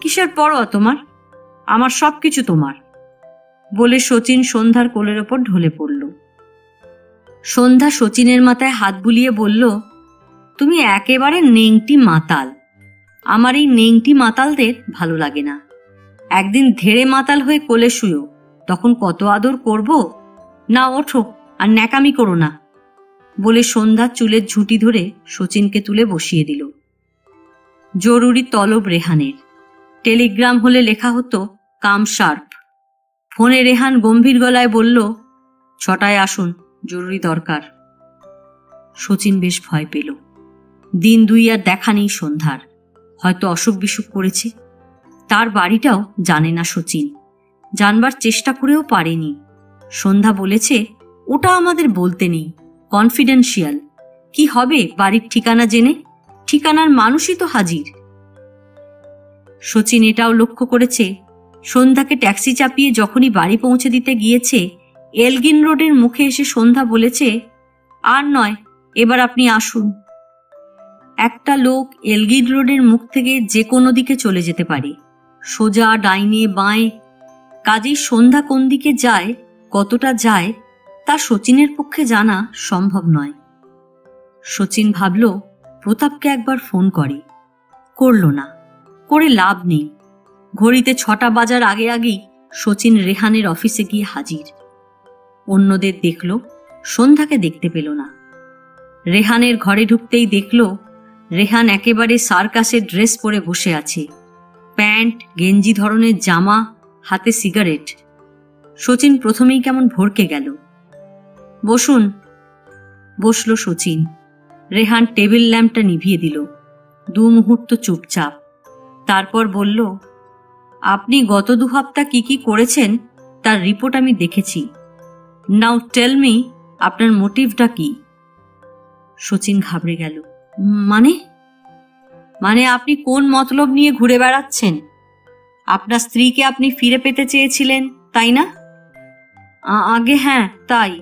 Speaker 1: কিসের পরোয়া তোমার? আমার সবকিছু তোমার। বলে শচীন সন্ধ্যার কোলের ওপর ঢলে পড়ল। সন্ধ্যা শচীনের মাথায় হাত বুলিয়ে বলল, তুমি একেবারে নেংটি মাতাল। আমার এই নেংটি মাতালদের ভালো লাগে না। একদিন ধেড়ে মাতাল হয়ে কোলে শুয়ো, তখন কত আদর করব। না, ওঠো, আর ন্যাকামি করো না। বলে সন্ধ্যা চুলের ঝুঁটি ধরে শচীনকে তুলে বসিয়ে দিল। জরুরি তলব রেহানের। টেলিগ্রাম হলে লেখা হতো, কাম শার্প। ফোনে রেহান গম্ভীর গলায় বলল, 6টায় আসুন, জরুরি দরকার। শচীন বেশ ভয় পেল। দিন 2 আর দেখা নেই সন্ধ্যার, হয়তো অসুখ বিসুখ করেছে। তার বাড়িটাও জানে না শচীন। জানবার চেষ্টা করেও পারেনি। সন্ধ্যা বলেছে, ওটা আমাদের বলতে নেই, কনফিডেন্সিয়াল। কি হবে বাড়ির ঠিকানা জেনে? ঠিকানার মানুষই তো হাজির। শচীন এটাও লক্ষ্য করেছে, সন্ধ্যাকে ট্যাক্সি চাপিয়ে যখনই বাড়ি পৌঁছে দিতে গিয়েছে, এলগিন রোডের মুখে এসে সন্ধ্যা বলেছে, আর নয়, এবার আপনি আসুন। একটা লোক এলগিন রোডের মুখ থেকে যে কোনো দিকে চলে যেতে পারে, সোজা, ডাইনে, বাঁয়ে। কাজেই সন্ধ্যা কোন দিকে যায়, কতটা যায়, তা শচীনের পক্ষে জানা সম্ভব নয়। শচীন ভাবল প্রতাপকে একবার ফোন করে। করল না, করে লাভ নেই। ঘড়িতে 6টা বাজার আগে আগেই শচীন রেহানের অফিসে গিয়ে হাজির। অন্যদের দেখল, সন্ধ্যাকে দেখতে পেল না। রেহানের ঘরে ঢুকতেই দেখল রেহান একেবারে সার্কাসের ড্রেস পরে বসে আছে, প্যান্ট, গেঞ্জি ধরনের জামা, হাতে সিগারেট। শচীন প্রথমেই কেমন ভরকে গেল। বসুন। বসল শচীন। রেহান টেবিল ল্যাম্পটা নিভিয়ে দিল। 2 মুহূর্ত চুপচাপ। তারপর বলল, আপনি গত 2 সপ্তাহ কি কি করেছেন তার রিপোর্ট আমি দেখেছি। নাও টেল মি, আপনার মোটিভটা কি? শচীন ঘাবড়ে গেল। মানে আপনি কোন মতলব নিয়ে ঘুরে বেড়াচ্ছেন? আপনার স্ত্রীকে আপনি ফিরে পেতে চেয়েছিলেন, তাই না? আগে হ্যাঁ, তাই।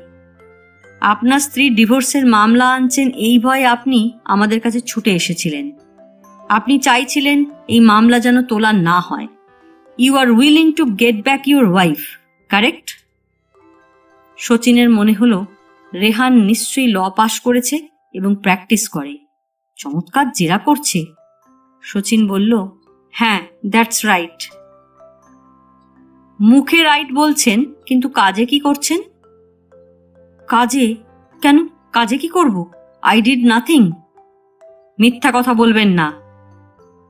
Speaker 1: আপনার স্ত্রী ডিভোর্সের মামলা আনছেন এই ভয়ে আপনি আমাদের কাছে ছুটে এসেছিলেন। আপনি চাইছিলেন এই মামলা যেন তোলা না হয়। You are willing to get back your wife, correct? শচীনের মনে হলো রেহান নিশ্চয়ই ল পাশ করেছে এবং প্র্যাকটিস করে, চমৎকার জেরা করছে। শচীন বলল, হ্যাঁ, দ্যাটস রাইট। মুখে রাইট বলছেন, কিন্তু কাজে কি করছেন? কাজে? কেন, কাজে কি করব? I did nothing. মিথ্যা কথা বলবেন না।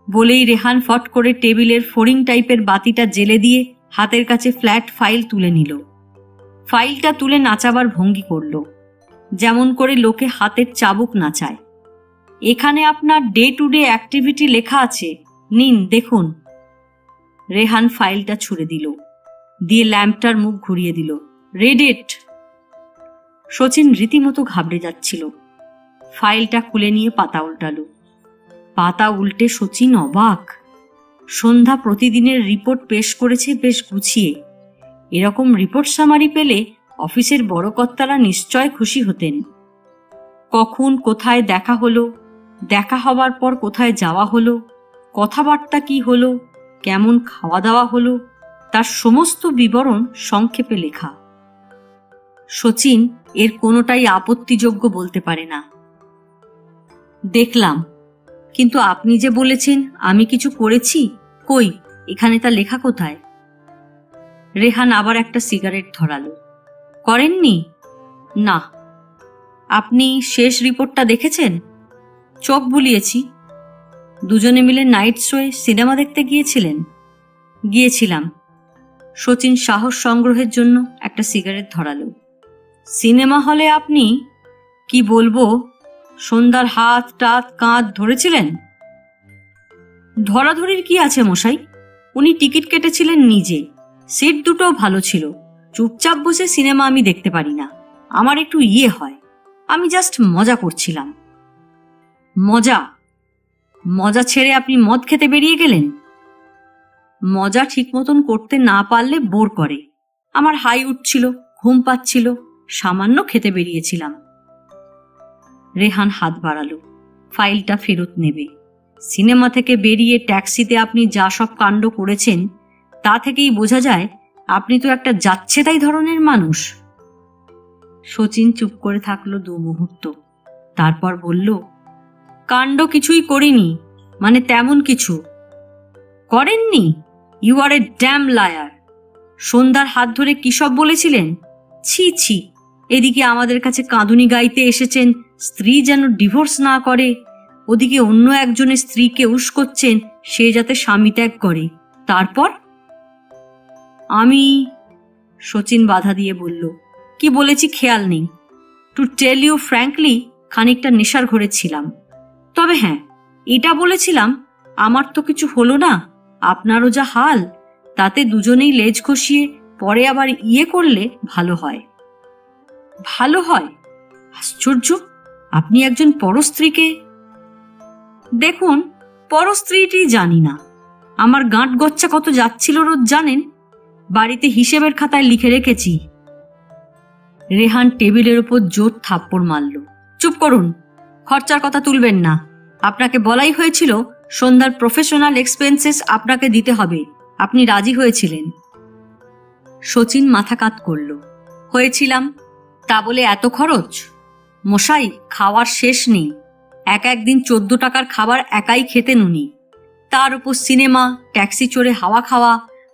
Speaker 1: বলেই রেহান ফট করে টেবিলের ফোরিং টাইপের বাতিটা জ্বেলে দিয়ে হাতের কাছে ফ্ল্যাট ফাইল তুলে নিল। ফাইলটা তুলে নাচাবার ভঙ্গি করল, যেমন করে লোকে হাতের চাবুক নাচায়। এখানে আপনার ডে টু ডে অ্যাক্টিভিটি লেখা আছে, নিন দেখুন। রেহান ফাইলটা ছুঁড়ে দিল, দিয়ে ল্যাম্পটার মুখ ঘুরিয়ে দিল। Read it. শচীন রীতিমতো ঘাবড়ে যাচ্ছিল। ফাইলটা খুলে নিয়ে পাতা উল্টালো। পাতা উল্টে শচীন অবাক। সন্ধ্যা প্রতিদিনের রিপোর্ট পেশ করেছে বেশ গুছিয়ে। এরকম রিপোর্ট সামারি পেলে অফিসের বড় কর্তারা নিশ্চয় খুশি হতেন। কখন কোথায় দেখা হলো, দেখা হবার পর কোথায় যাওয়া হলো, কথাবার্তা কি হলো, কেমন খাওয়া দাওয়া হলো, তার সমস্ত বিবরণ সংক্ষেপে লেখা। শচীন এর কোনোটাই আপত্তিযোগ্য বলতে পারে না। দেখলাম, কিন্তু আপনি যে বলেছেন আমি কিছু করেছি, কই, এখানে তা লেখা কোথায়? রেহান আবার একটা সিগারেট ধরালো। করেননি? না। আপনি শেষ রিপোর্টটা দেখেছেন? চোখ বুলিয়েছি। দুজনে মিলে নাইট শোয়ে সিনেমা দেখতে গিয়েছিলেন? গিয়েছিলাম। শচীন সাহস সংগ্রহের জন্য একটা সিগারেট ধরালো। সিনেমা হলে আপনি, কি বলবো, সন্ধ্যার হাত টাত কাঁধ ধরেছিলেন? ধরাধরির কি আছে মশাই, উনি টিকিট কেটেছিলেন নিজে, সিট দুটোও ভালো ছিল। চুপচাপ বসে সিনেমা আমি দেখতে পারি না, আমার একটু হয়। আমি জাস্ট মজা করছিলাম। মজা? মজা ছেড়ে আপনি মদ খেতে বেরিয়ে গেলেন? মজা ঠিক মতন করতে না পারলে বোর করে। আমার হাই উঠছিল, ঘুম পাচ্ছিল, সামান্য খেতে বেরিয়েছিলাম। রেহান হাত বাড়ালো, ফাইলটা ফেরত নেবে। সিনেমা থেকে বেরিয়ে ট্যাক্সিতে আপনি যা সব কাণ্ড করেছেন তা থেকেই বোঝা যায় আপনি তো একটা যাচ্ছেতাই ধরনের মানুষ। শচীন চুপ করে থাকলো 2 মুহূর্ত। তারপর বলল, কাণ্ড কিছুই করিনি, মানে তেমন কিছু করেননি? You are a damn liar. সন্ধ্যার হাত ধরে কি সব বলেছিলেন? ছি ছি, এদিকে আমাদের কাছে কাঁদুনি গাইতে এসেছেন স্ত্রী যেন ডিভোর্স না করে, ওদিকে অন্য একজনের স্ত্রীকে উস্কোচ্ছেন সে যাতে স্বামী ত্যাগ করে। তারপর আমি, শচীন বাধা দিয়ে বলল, কি বলেছি খেয়াল নেই। টু টেল ইউ ফ্র্যাঙ্কলি, খানিকটা নেশার ঘরে ছিলাম। তবে হ্যাঁ, এটা বলেছিলাম, আমার তো কিছু হলো না, আপনারও যা হাল, তাতে দুজনেই লেজ ঘষিয়ে পরে আবার ইয়ে করলে ভালো হয়। ভালো হয়? আশ্চর্য, আপনি একজন পরস্ত্রীকে। দেখুন, পরস্ত্রীটি জানি না, আমার গাঁট গচ্চা কত যাচ্ছিল রোজ জানেন? বাড়িতে হিসেবের খাতায় লিখে রেখেছি। রেহান টেবিলের ওপর জোর থাপ্পড় মারল। চুপ করুন, খরচার কথা তুলবেন না। আপনাকে বলাই হয়েছিল সন্ধ্যার প্রফেশনাল এক্সপেন্সেস আপনাকে দিতে হবে, আপনি রাজি হয়েছিলেন। শচীন মাথা কাত করল। হয়েছিলাম, তা বলে এত খরচ? মশাই, খাওয়ার শেষ নেই। একদিন 14 টাকার খাবার একাই খেতেন উনি, তার উপর সিনেমা, ট্যাক্সি চড়ে হাওয়া খাওয়া।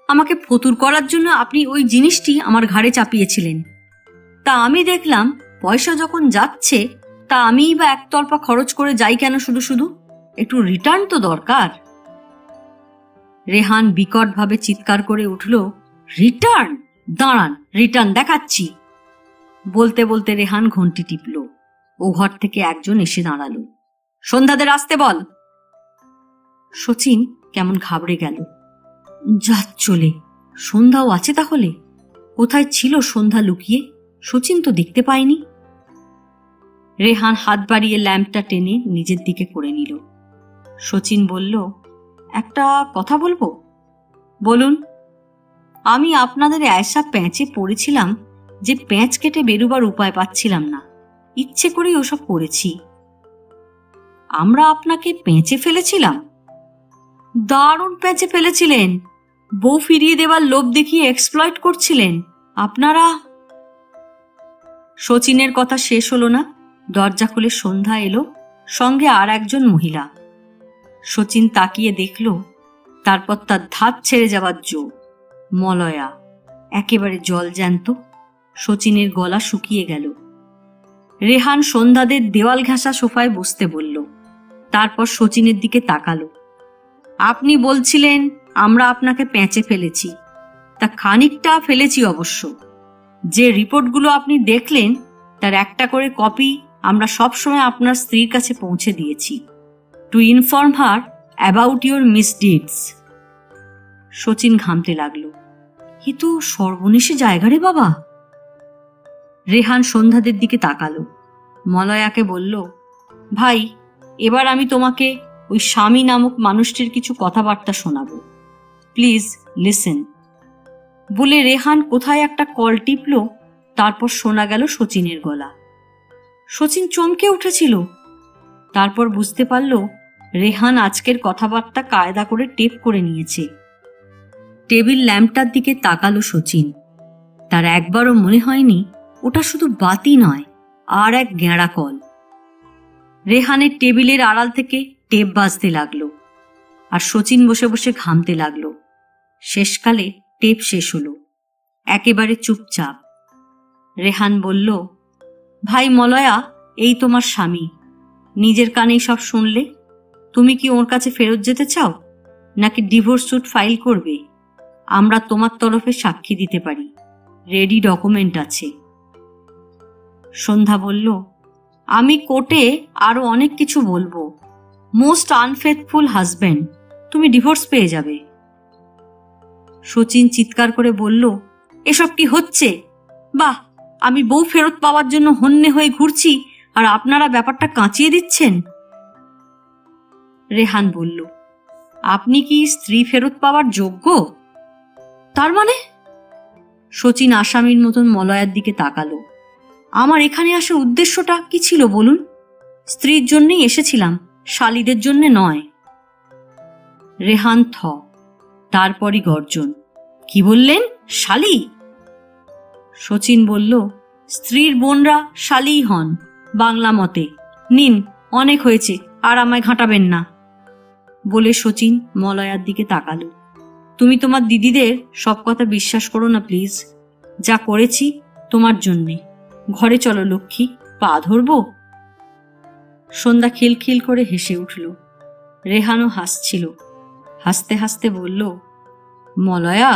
Speaker 1: আমাকে ফতুর করার জন্য আপনি ওই জিনিসটি আমার ঘাড়ে চাপিয়েছিলেন। তা আমি দেখলাম পয়সা যখন যাচ্ছে, তা আমিই বা একতরফা খরচ করে যাই কেন? শুধু শুধু একটু রিটার্ন তো দরকার। রেহান বিকটভাবে চিৎকার করে উঠল, রিটার্ন? দাঁড়ান, রিটার্ন দেখাচ্ছি। বলতে বলতে রেহান ঘন্টি টিপল। ও ঘর থেকে একজন এসে দাঁড়ালো। সন্ধ্যাদের আসতে বল। শচীন কেমন ঘাবড়ে গেল। যা চলে, সন্ধ্যাও আছে তাহলে? কোথায় ছিল সন্ধ্যা লুকিয়ে? শচীন তো দেখতে পায়নি। রেহান হাত বাড়িয়ে ল্যাম্পটা টেনে নিজের দিকে করে নিল। শচীন বলল, একটা কথা বলবো? বলুন। আমি আপনাদের এসা প্যাঁচে পড়েছিলাম যে প্যাঁচ কেটে বেরুবার উপায় পাচ্ছিলাম না, ইচ্ছে করেই ওসব করেছি। আমরা আপনাকে পেঁচে ফেলেছিলাম? দারুণ পেঁচে ফেলেছিলেন। বউ ফিরিয়ে দেবার লোভ দেখিয়ে এক্সপ্লয়েট করছিলেন আপনারা। শচীনের কথা শেষ হলো না, দরজা খুলে সন্ধ্যা এলো, সঙ্গে আর একজন মহিলা। শচীন তাকিয়ে দেখল, তারপর তার ধাত ছেড়ে যাবার জো। মলয়া, একেবারে জল জ্যান্ত। শচীনের গলা শুকিয়ে গেল। রেহান সন্ধ্যাদের দেওয়াল ঘেঁষা সোফায় বসতে বলল। তারপর শচীনের দিকে তাকালো। আপনি বলছিলেন আমরা আপনাকে পেঁচে ফেলেছি। তা খানিকটা ফেলেছি অবশ্য। যে রিপোর্টগুলো আপনি দেখলেন তার একটা করে কপি আমরা সবসময় আপনার স্ত্রীর কাছে পৌঁছে দিয়েছি, to inform her about your misdeeds. Sachin ঘামতে লাগলো। এ তো সর্বনেশে জায়গা রে বাবা। রেহান সন্ধ্যাদের দিকে তাকালো। মলয়াকে বলল, ভাই, এবার আমি তোমাকে ওই স্বামী নামক মানুষটির কিছু কথাবার্তা শোনাবো। Please listen. বলে রেহান কোথায় একটা কল টিপল। তারপর শোনা গেল শচীনের গলা। শচীন চমকে উঠেছিল। তারপর বুঝতে পারল রেহান আজকের কথাবার্তা কায়দা করে টেপ করে নিয়েছে। টেবিল ল্যাম্পটার দিকে তাকালো শচীন। তার একবারও মনে হয়নি ওটা শুধু বাতি নয়, আর এক গেঁড়া কল। রেহানের টেবিলের আড়াল থেকে টেপ বাজতে লাগলো, আর শচীন বসে বসে ঘামতে লাগলো। শেষকালে টেপ শেষ হলো। একেবারে চুপচাপ। রেহান বলল, ভাই মলয়া, এই তোমার স্বামী। নিজের কানেই সব শুনলে। তুমি কি ওর কাছে ফেরত যেতে চাও, নাকি ডিভোর্স স্যুট ফাইল করবে? আমরা তোমার তরফে সাক্ষী দিতে পারি, রেডি ডকুমেন্ট আছে। সন্ধ্যা বলল, আমি কোর্টে আরো অনেক কিছু বলবো। মোস্ট আনফেথফুল হাজব্যান্ড, তুমি ডিভোর্স পেয়ে যাবে। শচীন চিৎকার করে বলল, এসব কি হচ্ছে? বাহ, আমি বউ ফেরত পাওয়ার জন্য হন্যে হয়ে ঘুরছি, আর আপনারা ব্যাপারটা কাঁচিয়ে দিচ্ছেন। রেহান বলল, আপনি কি স্ত্রী ফেরত পাওয়ার যোগ্য? তার মানে? শচীন আসামির মতন মলয়ার দিকে তাকালো। আমার এখানে আসার উদ্দেশ্যটা কি ছিল বলুন? স্ত্রীর জন্যই এসেছিলাম, শালীদের জন্য নয়। রেহান থ, তারপরই গর্জন, কি বললেন? শালী? শচীন বলল, স্ত্রীর বোনরা শালীই হন বাংলা মতে। নিন, অনেক হয়েছে, আর আমায় ঘাঁটাবেন না। বলে শচীন মলয়ার দিকে তাকালো। তুমি তোমার দিদিদের সব কথা বিশ্বাস করো না প্লিজ। যা করেছি তোমার জন্যে। ঘরে চলো লক্ষ্মী, পা ধরবো। সন্ধ্যা খিলখিল করে হেসে উঠল। রেহানও হাসছিল। হাসতে হাসতে বলল, মলয়া,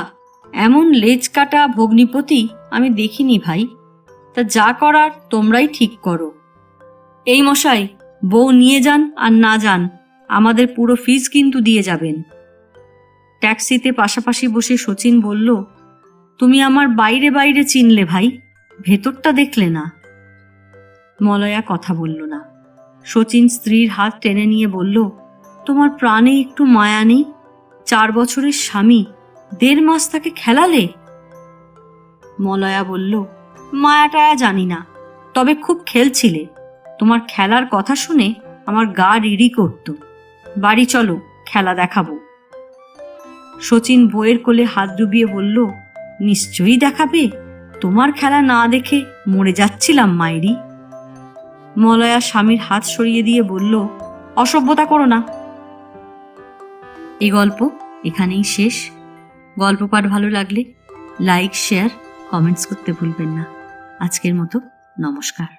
Speaker 1: এমন লেজ কাটা ভগ্নিপতি আমি দেখিনি ভাই। তা যা করার তোমরাই ঠিক করো। এই মশাই, বউ নিয়ে যান আর না যান, আমাদের পুরো ফিস কিন্তু দিয়ে যাবেন। ট্যাক্সিতে পাশাপাশি বসে শচীন বলল, তুমি আমার বাইরে বাইরে চিনলে ভাই, ভেতরটা দেখলে না। মলয়া কথা বলল না। শচীন স্ত্রীর হাত টেনে নিয়ে বলল, তোমার প্রাণে একটু মায়া নেই? 4 বছরের স্বামী, 1.5 মাস তাকে খেলালে। মলয়া বলল, মায়াটা জানি না, তবে খুব খেলছিলে। তোমার খেলার কথা শুনে আমার গা রিড়ি করত। বাড়ি চলো, খেলা দেখাবো। শচীন বইয়ের কোলে হাত ডুবিয়ে বলল, নিশ্চয়ই দেখাবে, তোমার খেলা না দেখে মরে যাচ্ছিলাম মায়েরি। মলয়া স্বামীর হাত সরিয়ে দিয়ে বলল, অসভ্যতা করো না। এই গল্প এখানেই শেষ। গল্প পাঠ ভালো লাগলে লাইক, শেয়ার, কমেন্টস করতে ভুলবেন না। আজকের মতো নমস্কার।